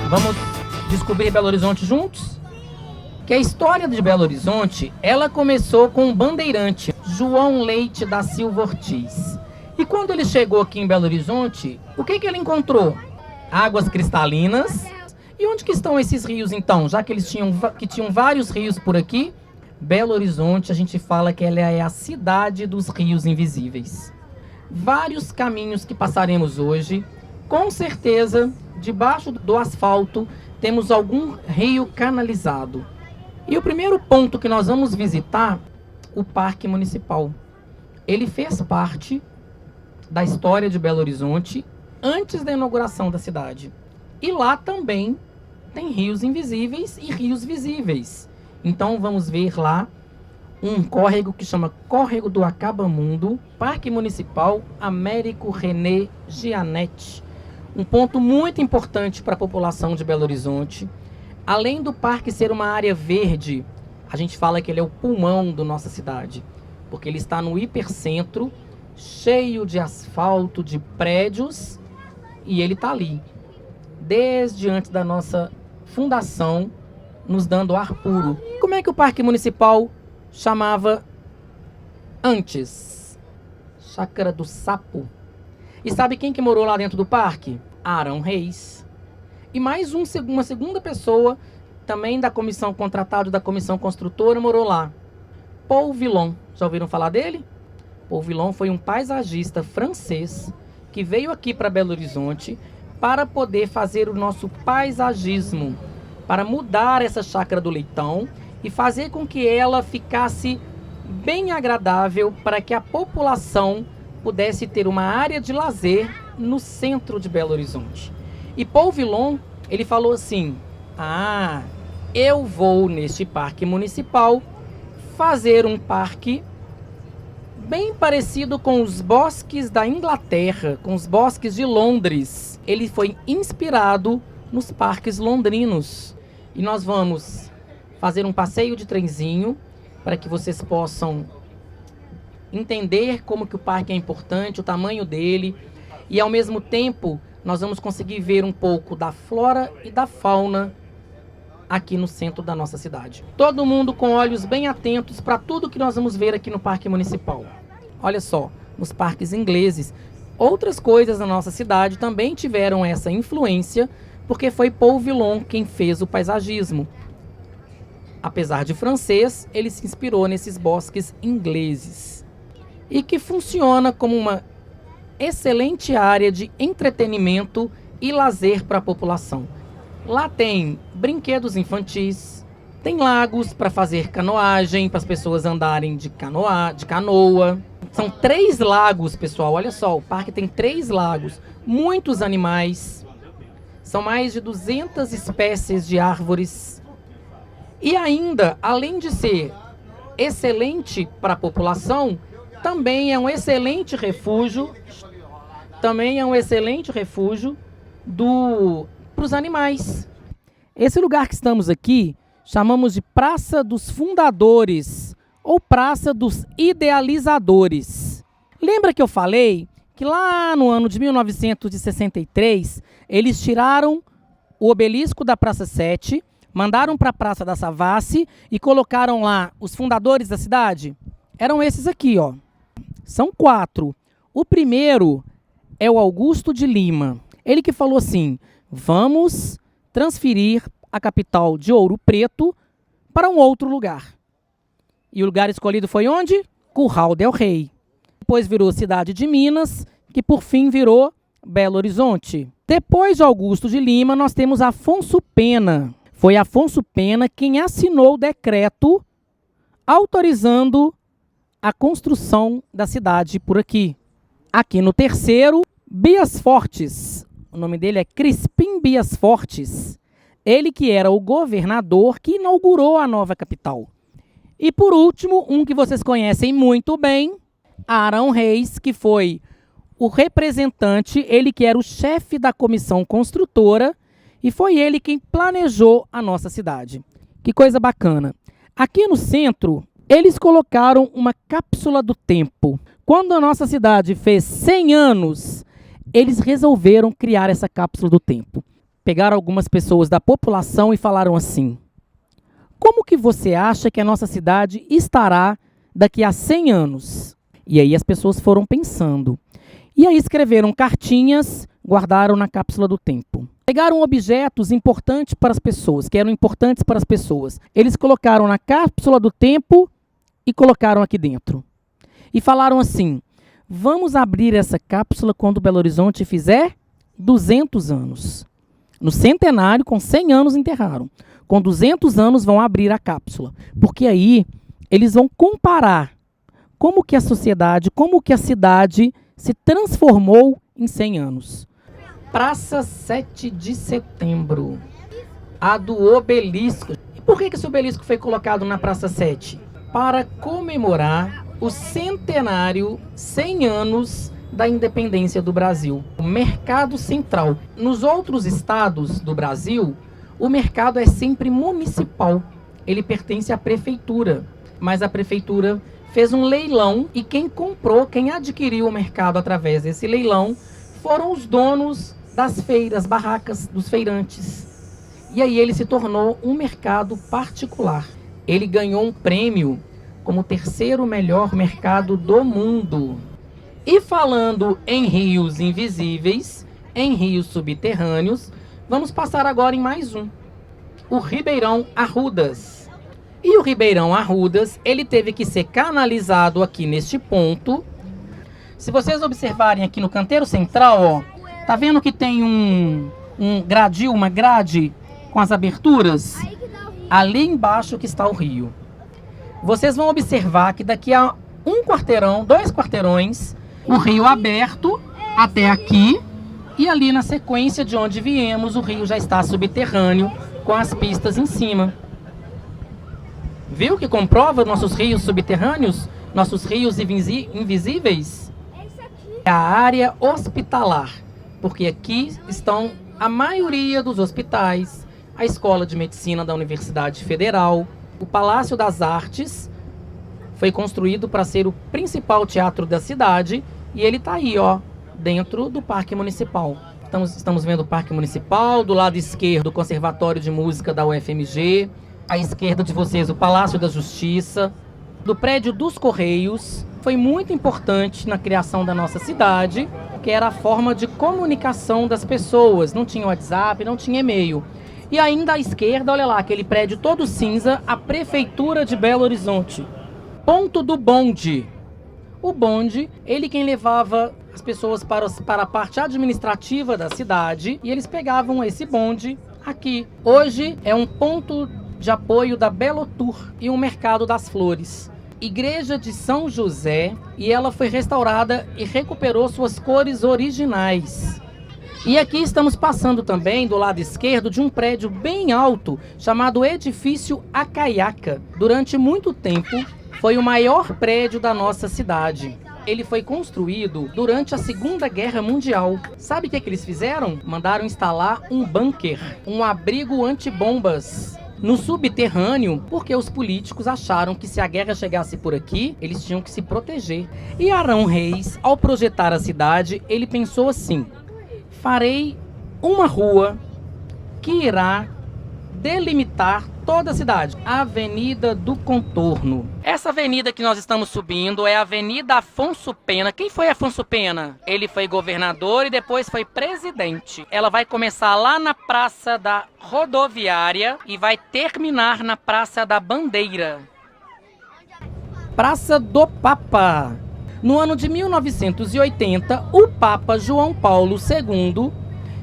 Vamos descobrir Belo Horizonte juntos? Que a história de Belo Horizonte, ela começou com um bandeirante, João Leite da Silva Ortiz. E quando ele chegou aqui em Belo Horizonte, o que ele encontrou? Águas cristalinas. E onde que estão esses rios então? Já que eles tinham vários rios por aqui, Belo Horizonte, a gente fala que ela é a cidade dos rios invisíveis. Vários caminhos que passaremos hoje, com certeza, debaixo do asfalto, temos algum rio canalizado. E o primeiro ponto que nós vamos visitar, o Parque Municipal. Ele fez parte da história de Belo Horizonte antes da inauguração da cidade. E lá também tem rios invisíveis e rios visíveis. Então vamos ver lá um córrego que chama Córrego do Acabamundo, Parque Municipal Américo René Gianetti. Um ponto muito importante para a população de Belo Horizonte. Além do parque ser uma área verde, a gente fala que ele é o pulmão da nossa cidade, porque ele está no hipercentro, cheio de asfalto, de prédios, e ele está ali, desde antes da nossa fundação, nos dando ar puro. Como é que o Parque Municipal chamava antes? Chácara do Sapo. E sabe quem que morou lá dentro do parque? Arão Reis. E mais uma segunda pessoa, também da comissão contratada, da comissão construtora, morou lá. Paul Villon. Já ouviram falar dele? Paul Villon foi um paisagista francês que veio aqui para Belo Horizonte para poder fazer o nosso paisagismo, para mudar essa chácara do Leitão e fazer com que ela ficasse bem agradável para que a população pudesse ter uma área de lazer no centro de Belo Horizonte. E Paul Villon, ele falou assim: eu vou neste parque municipal fazer um parque bem parecido com os bosques da Inglaterra, com os bosques de Londres. Ele foi inspirado nos parques londrinos. E nós vamos fazer um passeio de trenzinho para que vocês possam entender como que o parque é importante, o tamanho dele. E ao mesmo tempo, nós vamos conseguir ver um pouco da flora e da fauna aqui no centro da nossa cidade. Todo mundo com olhos bem atentos para tudo que nós vamos ver aqui no Parque Municipal. Olha só, nos parques ingleses, outras coisas na nossa cidade também tiveram essa influência, porque foi Paul Villon quem fez o paisagismo. Apesar de francês, ele se inspirou nesses bosques ingleses. E que funciona como uma excelente área de entretenimento e lazer para a população. Lá tem brinquedos infantis, tem lagos para fazer canoagem, para as pessoas andarem de canoa. São 3 lagos, pessoal, olha só, o parque tem 3 lagos, muitos animais, são mais de 200 espécies de árvores. E ainda, além de ser excelente para a população, também é um excelente refúgio, para os animais. Esse lugar que estamos aqui, chamamos de Praça dos Fundadores, ou Praça dos Idealizadores. Lembra que eu falei que lá no ano de 1963, eles tiraram o obelisco da Praça 7, mandaram para a Praça da Savassi e colocaram lá os fundadores da cidade? Eram esses aqui, ó. São 4. O primeiro é o Augusto de Lima. Ele que falou assim: vamos transferir a capital de Ouro Preto para um outro lugar. E o lugar escolhido foi onde? Curral del Rei. Depois virou Cidade de Minas, que por fim virou Belo Horizonte. Depois de Augusto de Lima, nós temos Afonso Pena. Foi Afonso Pena quem assinou o decreto autorizando a construção da cidade por aqui. Aqui no terceiro, Bias Fortes. O nome dele é Crispim Bias Fortes. Ele que era o governador que inaugurou a nova capital. E por último, um que vocês conhecem muito bem, Arão Reis, que foi o representante, ele que era o chefe da comissão construtora, e foi ele quem planejou a nossa cidade. Que coisa bacana. Aqui no centro, eles colocaram uma cápsula do tempo. Quando a nossa cidade fez 100 anos, eles resolveram criar essa cápsula do tempo. pegaram algumas pessoas da população e falaram assim: como que você acha que a nossa cidade estará daqui a 100 anos? E aí as pessoas foram pensando. E aí escreveram cartinhas, guardaram na cápsula do tempo. Pegaram objetos importantes para as pessoas, que eram importantes para as pessoas. Eles colocaram na cápsula do tempo e colocaram aqui dentro. E falaram assim: vamos abrir essa cápsula quando Belo Horizonte fizer 200 anos. No centenário, com 100 anos enterraram. Com 200 anos vão abrir a cápsula. Porque aí eles vão comparar como que a sociedade, como que a cidade se transformou em 100 anos. Praça 7 de Setembro, a do obelisco. E por que esse obelisco foi colocado na Praça 7? Para comemorar o centenário, 100 anos da independência do Brasil. O mercado central. Nos outros estados do Brasil, o mercado é sempre municipal. Ele pertence à prefeitura. Mas a prefeitura fez um leilão e quem comprou, quem adquiriu o mercado através desse leilão, foram os donos das feiras, barracas dos feirantes. E aí ele se tornou um mercado particular. Ele ganhou um prêmio como o terceiro melhor mercado do mundo. E falando em rios invisíveis, em rios subterrâneos, vamos passar agora em mais um. O Ribeirão Arrudas. E o Ribeirão Arrudas, ele teve que ser canalizado aqui neste ponto. Se vocês observarem aqui no canteiro central, ó, tá vendo que tem um gradil, uma grade com as aberturas? Ali embaixo que está o rio. Vocês vão observar que daqui a um quarteirão, 2 quarteirões, o rio aberto até aqui. E ali na sequência de onde viemos, o rio já está subterrâneo com as pistas em cima. Viu que comprova nossos rios subterrâneos? Nossos rios invisíveis? É a área hospitalar. Porque aqui estão a maioria dos hospitais, a Escola de Medicina da Universidade Federal, o Palácio das Artes, foi construído para ser o principal teatro da cidade e ele está aí, ó, dentro do Parque Municipal. Estamos vendo o Parque Municipal, do lado esquerdo o Conservatório de Música da UFMG, à esquerda de vocês o Palácio da Justiça, do prédio dos Correios. Foi muito importante na criação da nossa cidade, que era a forma de comunicação das pessoas. Não tinha WhatsApp, não tinha e-mail. E ainda à esquerda, olha lá, aquele prédio todo cinza, a Prefeitura de Belo Horizonte. Ponto do bonde. O bonde, ele quem levava as pessoas para a parte administrativa da cidade, e eles pegavam esse bonde aqui. Hoje é um ponto de apoio da Belotur e um mercado das flores. Igreja de São José, e ela foi restaurada e recuperou suas cores originais. E aqui estamos passando também do lado esquerdo de um prédio bem alto chamado Edifício Acaiaca. Durante muito tempo foi o maior prédio da nossa cidade. Ele foi construído durante a Segunda Guerra Mundial. Sabe o que eles fizeram? Mandaram instalar um bunker, um abrigo antibombas no subterrâneo, porque os políticos acharam que se a guerra chegasse por aqui, eles tinham que se proteger. E Arão Reis, ao projetar a cidade, ele pensou assim: farei uma rua que irá delimitar toda a cidade. A Avenida do Contorno. Essa avenida que nós estamos subindo é a Avenida Afonso Pena. Quem foi Afonso Pena? Ele foi governador e depois foi presidente. Ela vai começar lá na Praça da Rodoviária e vai terminar na Praça da Bandeira. Praça do Papa. No ano de 1980, o Papa João Paulo II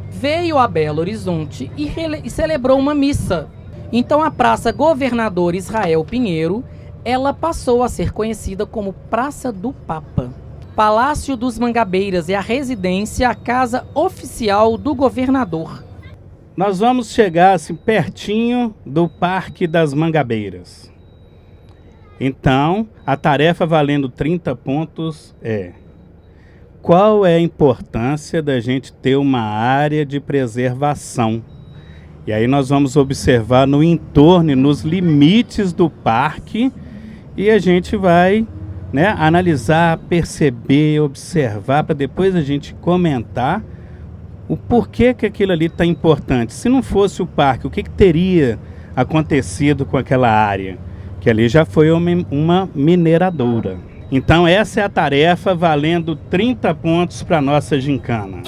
veio a Belo Horizonte e celebrou uma missa. Então a Praça Governador Israel Pinheiro, ela passou a ser conhecida como Praça do Papa. Palácio dos Mangabeiras é a residência, a casa oficial do governador. Nós vamos chegar assim pertinho do Parque das Mangabeiras. Então, a tarefa valendo 30 pontos é: qual é a importância da gente ter uma área de preservação? E aí nós vamos observar no entorno e nos limites do parque e a gente vai, né, analisar, perceber, observar, para depois a gente comentar o porquê que aquilo ali está importante. Se não fosse o parque, o que teria acontecido com aquela área? Que ali já foi uma mineradora. Então essa é a tarefa, valendo 30 pontos para a nossa gincana.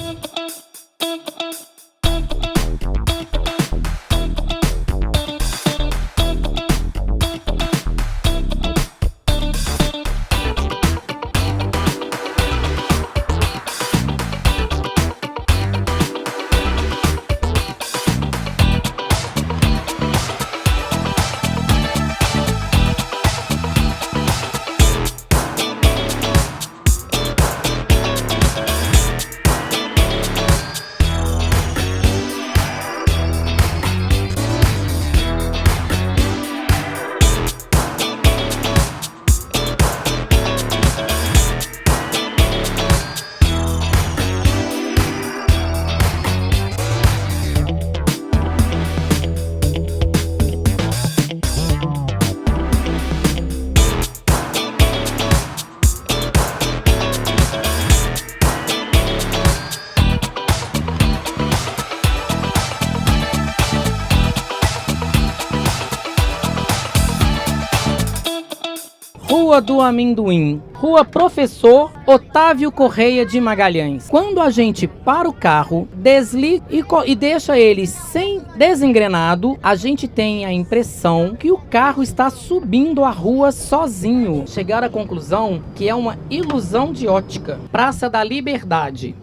Rua do Amendoim, Rua Professor Otávio Correia de Magalhães. Quando a gente para o carro, desliga e deixa ele sem desengrenado, a gente tem a impressão que o carro está subindo a rua sozinho. Chegar à conclusão que é uma ilusão de ótica. Praça da Liberdade.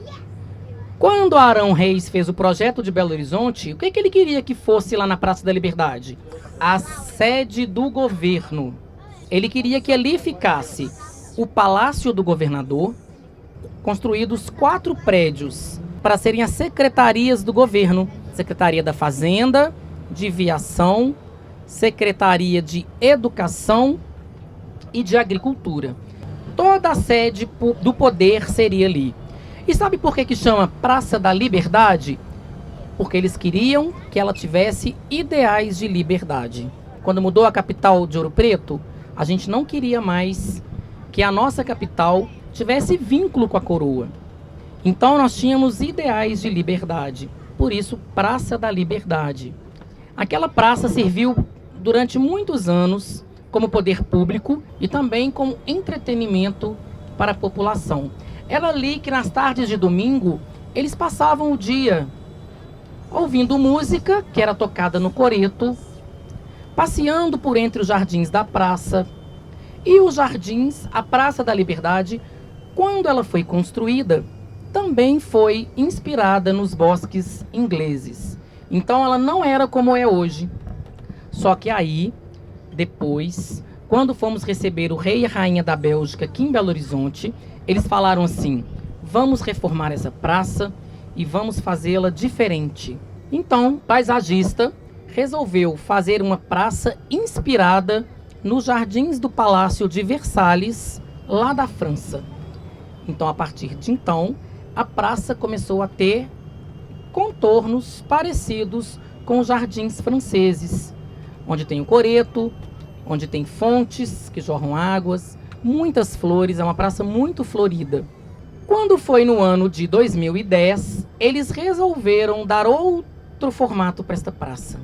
Quando Arão Reis fez o projeto de Belo Horizonte, o que ele queria que fosse lá na Praça da Liberdade? A sede do governo. Ele queria que ali ficasse o Palácio do Governador, construídos 4 prédios para serem as secretarias do governo. Secretaria da Fazenda, de Viação, Secretaria de Educação e de Agricultura. Toda a sede do poder seria ali. E sabe por que chama Praça da Liberdade? Porque eles queriam que ela tivesse ideais de liberdade. Quando mudou a capital de Ouro Preto, a gente não queria mais que a nossa capital tivesse vínculo com a coroa. Então nós tínhamos ideais de liberdade. Por isso, Praça da Liberdade. Aquela praça serviu durante muitos anos como poder público e também como entretenimento para a população. Era ali que nas tardes de domingo eles passavam o dia ouvindo música que era tocada no coreto, passeando por entre os jardins da praça. E os jardins, a Praça da Liberdade, quando ela foi construída, também foi inspirada nos bosques ingleses. Então ela não era como é hoje. Só que aí, depois, quando fomos receber o rei e a rainha da Bélgica aqui em Belo Horizonte, eles falaram assim: vamos reformar essa praça e vamos fazê-la diferente. Então, o paisagista resolveu fazer uma praça inspirada nos jardins do Palácio de Versalhes, lá da França. Então, a partir de então, a praça começou a ter contornos parecidos com os jardins franceses, onde tem o coreto, onde tem fontes que jorram águas, muitas flores, é uma praça muito florida. Quando foi no ano de 2010, eles resolveram dar outro formato para esta praça,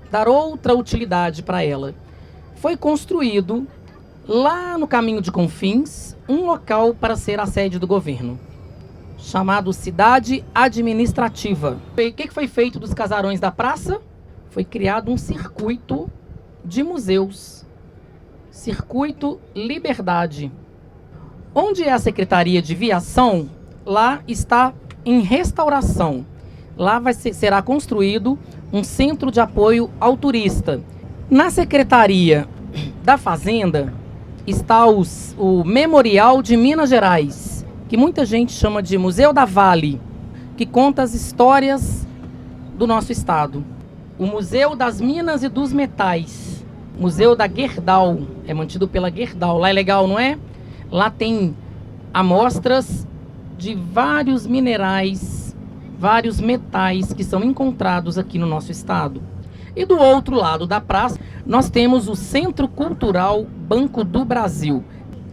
dar outra utilidade para ela. Foi construído, lá no Caminho de Confins, um local para ser a sede do governo, chamado Cidade Administrativa. O que foi feito dos casarões da praça? Foi criado um circuito de museus, Circuito Liberdade. Onde é a Secretaria de Viação, lá está em restauração. Lá será construído um centro de apoio ao turista. Na Secretaria da Fazenda está o Memorial de Minas Gerais, que muita gente chama de Museu da Vale, que conta as histórias do nosso estado. O Museu das Minas e dos Metais, Museu da Gerdau, é mantido pela Gerdau. Lá é legal, não é? Lá tem amostras de vários minerais, vários metais que são encontrados aqui no nosso estado. E do outro lado da praça, nós temos o Centro Cultural Banco do Brasil.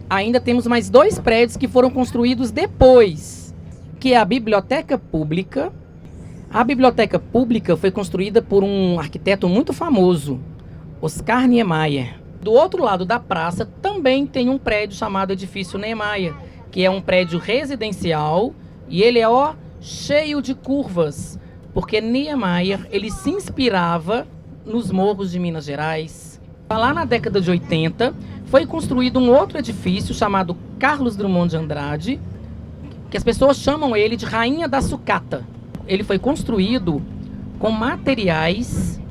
Ainda temos mais 2 prédios que foram construídos depois, que é a Biblioteca Pública A biblioteca pública foi construída por um arquiteto muito famoso, Oscar Niemeyer. Do outro lado da praça também tem um prédio chamado Edifício Niemeyer, que é um prédio residencial e ele é cheio de curvas, porque Niemeyer ele se inspirava nos morros de Minas Gerais. Lá na década de 80 foi construído um outro edifício chamado Carlos Drummond de Andrade, que as pessoas chamam ele de Rainha da Sucata. Ele foi construído com materiais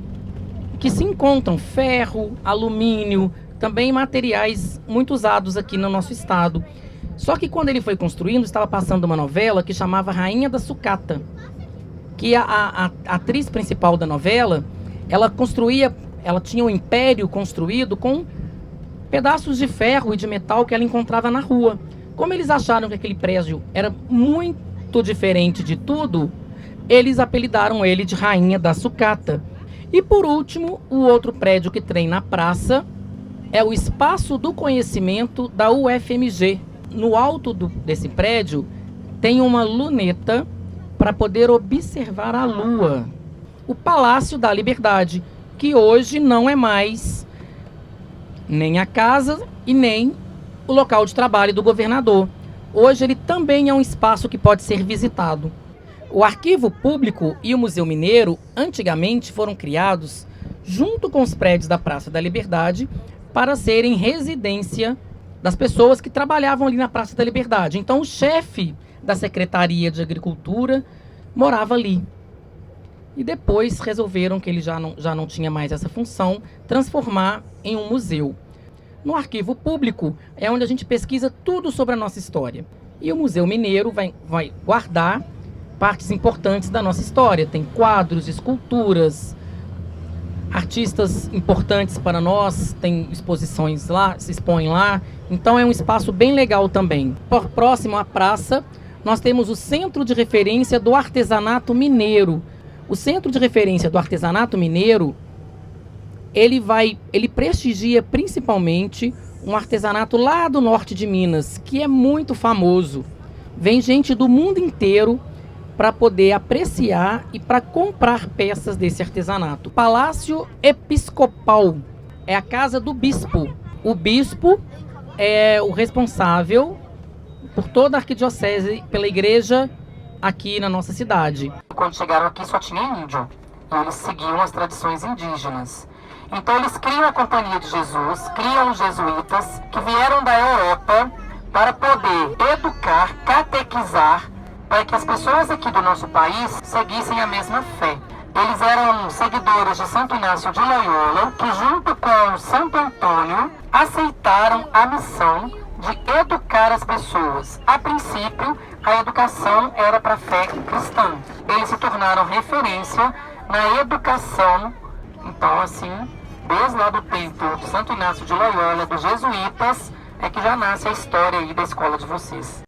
que se encontram, ferro, alumínio, também materiais muito usados aqui no nosso estado. Só que quando ele foi construindo, estava passando uma novela que chamava Rainha da Sucata, que a atriz principal da novela, ela tinha um império construído com pedaços de ferro e de metal que ela encontrava na rua. Como eles acharam que aquele prédio era muito diferente de tudo, eles apelidaram ele de Rainha da Sucata. E por último, o outro prédio que tem na praça é o Espaço do Conhecimento da UFMG. No alto desse prédio tem uma luneta para poder observar a lua. O Palácio da Liberdade, que hoje não é mais nem a casa e nem o local de trabalho do governador. Hoje ele também é um espaço que pode ser visitado. O Arquivo Público e o Museu Mineiro, antigamente, foram criados junto com os prédios da Praça da Liberdade para serem residência das pessoas que trabalhavam ali na Praça da Liberdade. Então, o chefe da Secretaria de Agricultura morava ali. E depois resolveram que ele já não tinha mais essa função, transformar em um museu. No Arquivo Público é onde a gente pesquisa tudo sobre a nossa história. E o Museu Mineiro vai guardar partes importantes da nossa história. Tem quadros, esculturas, artistas importantes para nós, tem exposições lá, se expõem lá. Então é um espaço bem legal também. Próximo à praça, nós temos o Centro de Referência do Artesanato Mineiro. O Centro de Referência do Artesanato Mineiro, ele prestigia principalmente um artesanato lá do norte de Minas, que é muito famoso. Vem gente do mundo inteiro para poder apreciar e para comprar peças desse artesanato. Palácio Episcopal é a casa do bispo. O bispo é o responsável por toda a arquidiocese, pela igreja aqui na nossa cidade. Quando chegaram aqui só tinha índio, e eles seguiam as tradições indígenas. Então eles criam a Companhia de Jesus, criam os jesuítas, que vieram da Europa para poder educar, catequizar, para que as pessoas aqui do nosso país seguissem a mesma fé. Eles eram seguidores de Santo Inácio de Loyola, que junto com Santo Antônio aceitaram a missão de educar as pessoas. A princípio, a educação era para a fé cristã. Eles se tornaram referência na educação. Então, assim, desde lá do tempo de Santo Inácio de Loyola, dos jesuítas, é que já nasce a história aí da escola de vocês.